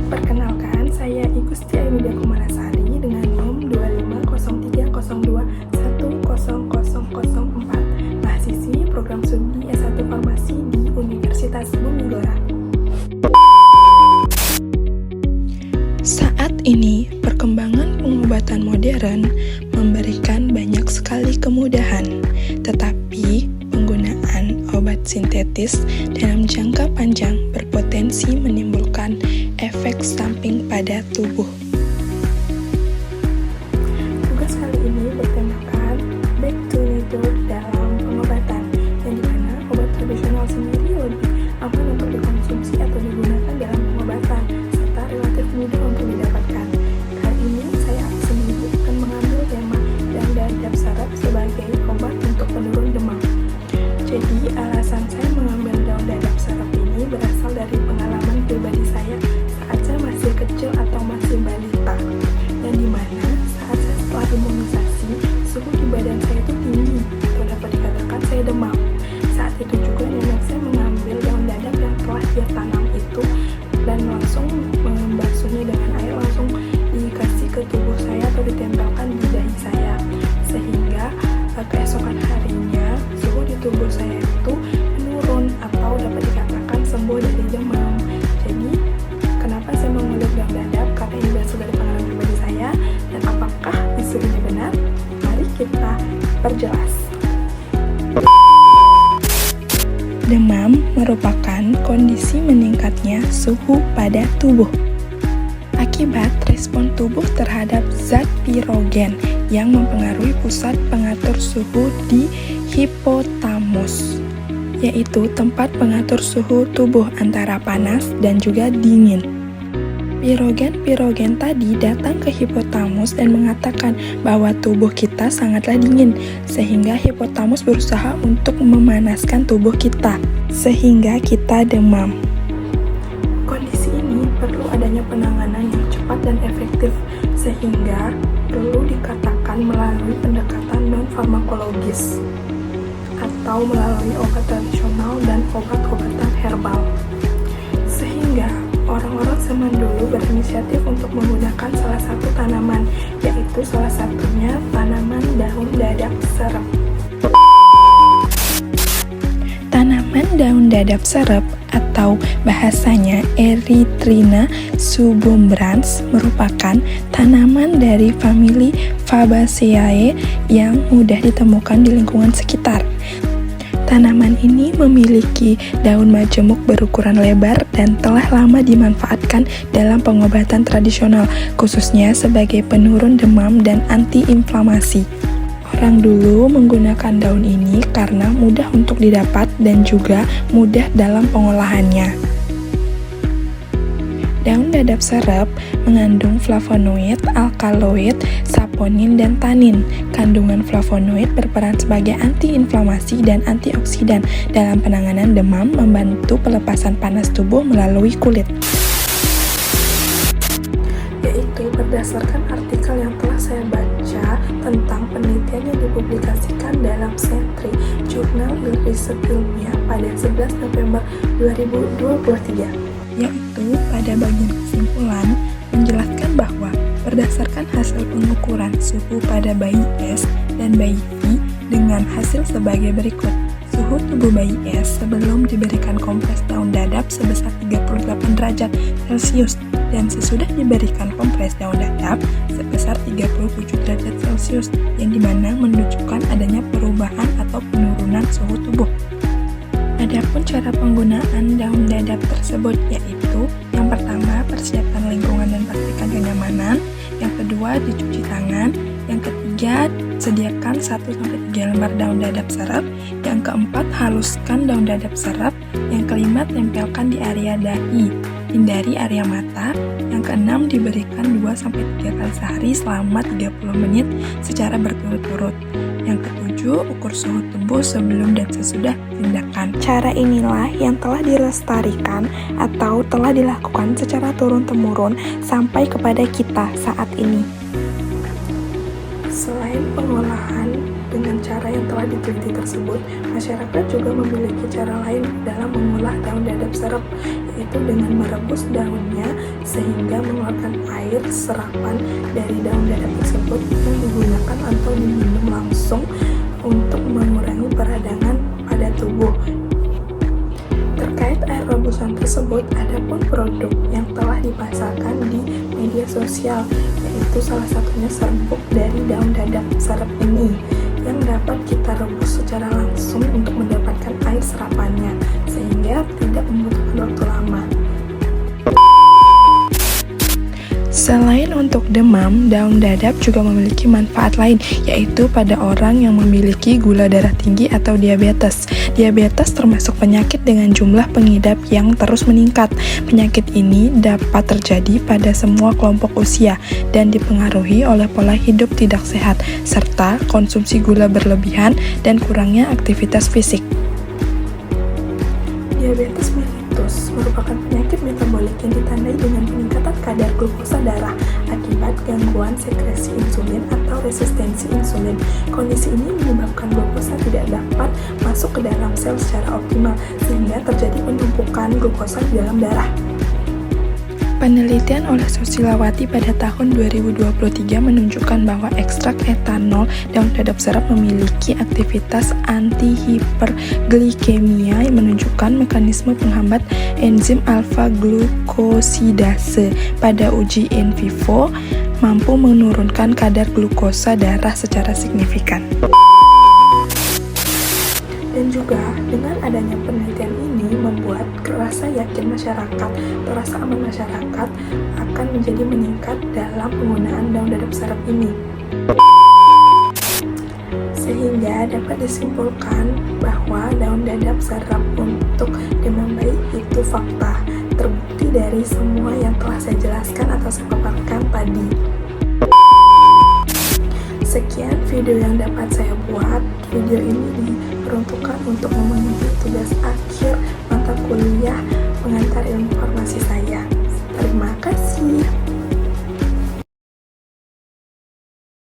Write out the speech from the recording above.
Perkenalkan, saya Igusti Ainudia Kumarasari dengan NOM 25030210004, mahasiswi program studi S1 Farmasi di Universitas Bumi Glora. Saat ini, perkembangan pengobatan modern memberikan banyak sekali kemudahan, tetapi penggunaan obat sintetis dalam jangka panjang berpotensi menimbulkan efek samping pada tubuh. Tugas kali ini bertemakan Back to Nature dalam pengobatan, yang dimana obat tradisional sendiri lebih aman untuk dikonsumsi atau digunakan dalam pengobatan, serta relatif mudah untuk didapatkan. Kali ini saya sendiri akan mengambil tema daun dadap serap sebagai obat untuk penurun demam. Jadi alasan saya mengambil daun dadap serap ini berasal dari pengalaman pribadi saya saat saya masih kecil atau masih balita, dan dimana saat saya setelah imunisasi, suhu di badan saya itu tinggi, atau dapat dikatakan saya demam. Saat itu juga nenek saya mengambil daun dadap yang telah dia tanam itu dan langsung membasuhnya dengan air, langsung dikasih ke tubuh saya atau ditempelkan di dahi saya, sehingga keesokan harinya suhu di tubuh saya itu menurun atau dapat dikatakan sembuh dari demam. Jadi kenapa saya mengulik daun dadap? Karena ini berasal dari pengalaman pribadi saya, dan apakah isu ini benar? Mari kita perjelas. Demam merupakan kondisi meningkatnya suhu pada tubuh akibat respon tubuh terhadap zat pirogen yang mempengaruhi pusat pengatur suhu di hipotamus, yaitu tempat pengatur suhu tubuh antara panas dan juga dingin. Pirogen tadi datang ke hipotamus dan mengatakan bahwa tubuh kita sangatlah dingin, sehingga hipotamus berusaha untuk memanaskan tubuh kita, sehingga kita demam. Kondisi ini perlu adanya penanganan yang cepat dan efektif, sehingga perlu dikatakan melalui pendekatan non-farmakologis atau melalui obat tradisional dan obat-obatan herbal. Sehingga orang-orang zaman dulu berinisiatif untuk menggunakan salah satu tanaman, yaitu salah satunya tanaman daun dadap serap. Tanaman daun dadap serap atau bahasanya Erythrina subumbrans merupakan tanaman dari famili Fabaceae yang mudah ditemukan di lingkungan sekitar. Tanaman ini memiliki daun majemuk berukuran lebar dan telah lama dimanfaatkan dalam pengobatan tradisional, khususnya sebagai penurun demam dan antiinflamasi. Orang dulu menggunakan daun ini karena mudah untuk didapat dan juga mudah dalam pengolahannya. Daun dadap serap mengandung flavonoid, alkaloid, saponin, dan tanin. Kandungan flavonoid berperan sebagai antiinflamasi dan antioksidan dalam penanganan demam, membantu pelepasan panas tubuh melalui kulit. Yaitu berdasarkan artikel yang telah saya baca tentang penelitian yang dipublikasikan dalam Sentry Jurnal Riset Ilmiah pada 11 November 2023. Yaitu pada bagian kesimpulan menjelaskan bahwa berdasarkan hasil pengukuran suhu pada bayi S dan bayi V dengan hasil sebagai berikut. Suhu tubuh bayi S sebelum diberikan kompres daun dadap sebesar 38 derajat Celcius dan sesudah diberikan kompres daun dadap sebesar 37 derajat Celcius, yang dimana menunjukkan adanya perubahan atau penurunan suhu tubuh. Adapun cara penggunaan daun dadap tersebut yaitu yang pertama, persiapan lingkungan dan pastikan kenyamanan. Yang kedua, dicuci tangan. Yang ketiga, sediakan 1-3 lembar daun dadap serap. Yang keempat, haluskan daun dadap serap. Yang kelima, tempelkan di area dahi, hindari area mata. Yang keenam, diberikan 2-3 kali sehari selama 30 menit secara berturut-turut. Yang ketujuh, ukur suhu tubuh sebelum dan sesudah tindakan. Cara inilah yang telah dilestarikan atau telah dilakukan secara turun-temurun sampai kepada kita saat ini. Selain pengolahan dengan cara yang telah diteliti tersebut, masyarakat juga memiliki cara lain dalam mengolah daun dadap serap, yaitu dengan merebus daunnya sehingga mengeluarkan air serapan dari daun dadap tersebut yang digunakan atau diminum langsung untuk mengurangi peradangan pada tubuh. Terkait air rebusan tersebut, ada pun produk yang telah dipasarkan di media sosial, yaitu salah satunya serbuk dari daun dadap serep ini yang dapat kita rebus secara langsung untuk mendapatkan air serapannya, sehingga tidak membutuhkan waktu lama. Selain untuk demam, daun dadap juga memiliki manfaat lain, yaitu pada orang yang memiliki gula darah tinggi atau diabetes. Diabetes termasuk penyakit dengan jumlah pengidap yang terus meningkat. Penyakit ini dapat terjadi pada semua kelompok usia dan dipengaruhi oleh pola hidup tidak sehat, serta konsumsi gula berlebihan dan kurangnya aktivitas fisik. Diabetes mellitus merupakan penyakit metabolik yang ditandai dengan peningkatan kadar glukosa darah akibat gangguan sekresi insulin atau resistensi insulin. Kondisi ini menyebabkan glukosa tidak dapat masuk ke dalam sel secara optimal, sehingga terjadi penumpukan glukosa di dalam darah. Penelitian oleh Susilawati pada tahun 2023 menunjukkan bahwa ekstrak etanol daun dadap serap memiliki aktivitas antihiperglikemia yang menunjukkan mekanisme penghambat enzim alfa-glukosidase. Pada uji in vivo, mampu menurunkan kadar glukosa darah secara signifikan. Dan juga dengan adanya penelitian ini membuat rasa yakin masyarakat atau rasa aman masyarakat akan menjadi meningkat dalam penggunaan daun dadap serap ini. Sehingga dapat disimpulkan bahwa daun dadap serap untuk demam bayi itu fakta, terbukti dari semua yang telah saya jelaskan atau saya paparkan tadi. Sekian video yang dapat saya buat. Video ini diperuntukkan untuk memenuhi tugas akhir mata kuliah pengantar ilmu farmasi saya.